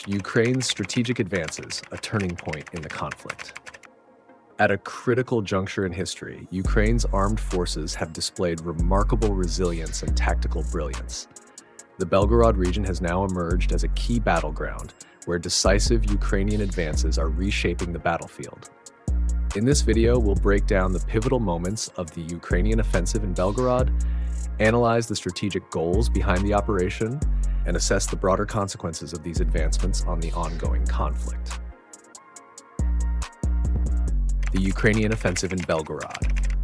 Ukraine's strategic advances, a turning point in the conflict. At a critical juncture in history, Ukraine's armed forces have displayed remarkable resilience and tactical brilliance. The Belgorod region has now emerged as a key battleground where decisive Ukrainian advances are reshaping the battlefield. In this video, we'll break down the pivotal moments of the Ukrainian offensive in Belgorod, analyze the strategic goals behind the operation, and assess the broader consequences of these advancements on the ongoing conflict. The Ukrainian offensive in Belgorod.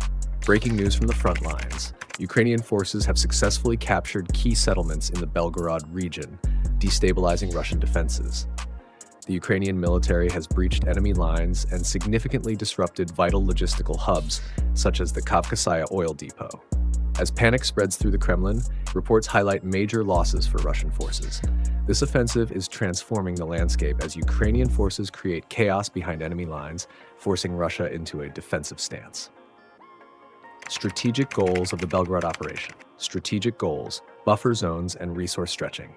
Breaking news from the front lines. Ukrainian forces have successfully captured key settlements in the Belgorod region, destabilizing Russian defenses. The Ukrainian military has breached enemy lines and significantly disrupted vital logistical hubs, such as the Kavkazaya oil depot. As panic spreads through the Kremlin, reports highlight major losses for Russian forces. This offensive is transforming the landscape as Ukrainian forces create chaos behind enemy lines, forcing Russia into a defensive stance. Strategic goals of the Belgorod operation. Strategic goals, buffer zones, and resource stretching.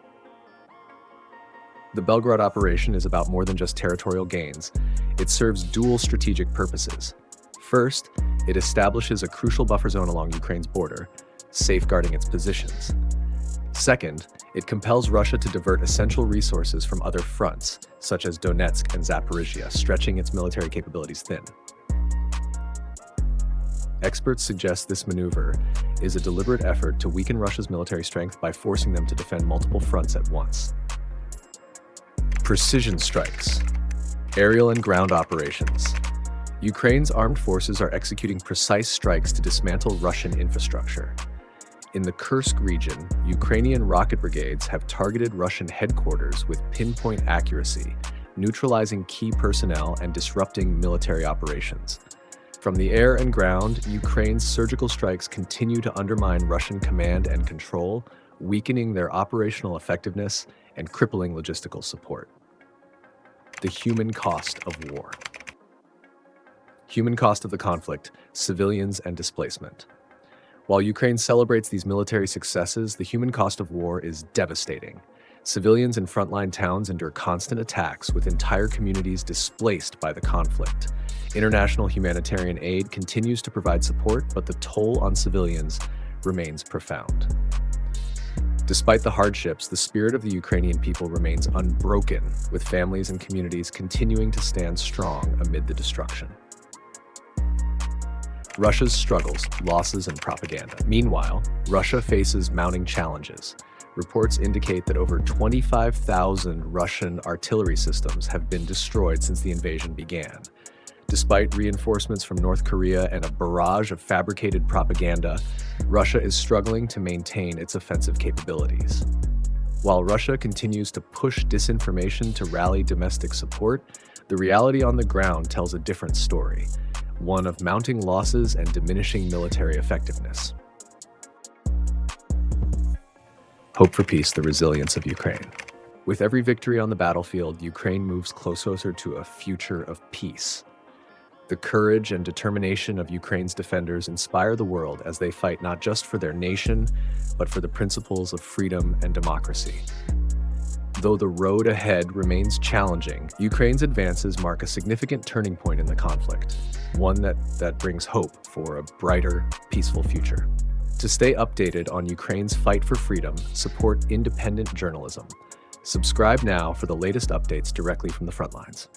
The Belgorod operation is about more than just territorial gains. It serves dual strategic purposes. First, it establishes a crucial buffer zone along Ukraine's border, safeguarding its positions. Second, it compels Russia to divert essential resources from other fronts, such as Donetsk and Zaporizhia, stretching its military capabilities thin. Experts suggest this maneuver is a deliberate effort to weaken Russia's military strength by forcing them to defend multiple fronts at once. Precision strikes. Aerial and ground operations. Ukraine's armed forces are executing precise strikes to dismantle Russian infrastructure. In the Kursk region, Ukrainian rocket brigades have targeted Russian headquarters with pinpoint accuracy, neutralizing key personnel and disrupting military operations. From the air and ground, Ukraine's surgical strikes continue to undermine Russian command and control, weakening their operational effectiveness and crippling logistical support. The human cost of war. Human cost of the conflict, civilians and displacement. While Ukraine celebrates these military successes, the human cost of war is devastating. Civilians in frontline towns endure constant attacks, with entire communities displaced by the conflict. International humanitarian aid continues to provide support, but the toll on civilians remains profound. Despite the hardships, the spirit of the Ukrainian people remains unbroken, with families and communities continuing to stand strong amid the destruction. Russia's struggles, losses, and propaganda. Meanwhile, Russia faces mounting challenges. Reports indicate that over 25,000 Russian artillery systems have been destroyed since the invasion began. Despite reinforcements from North Korea and a barrage of fabricated propaganda, Russia is struggling to maintain its offensive capabilities. While Russia continues to push disinformation to rally domestic support, the reality on the ground tells a different story, one of mounting losses and diminishing military effectiveness. Hope for peace, the resilience of Ukraine. With every victory on the battlefield, Ukraine moves closer to a future of peace. The courage and determination of Ukraine's defenders inspire the world as they fight not just for their nation, but for the principles of freedom and democracy. Though the road ahead remains challenging, Ukraine's advances mark a significant turning point in the conflict, one that brings hope for a brighter, peaceful future. To stay updated on Ukraine's fight for freedom, support independent journalism. Subscribe now for the latest updates directly from the front lines.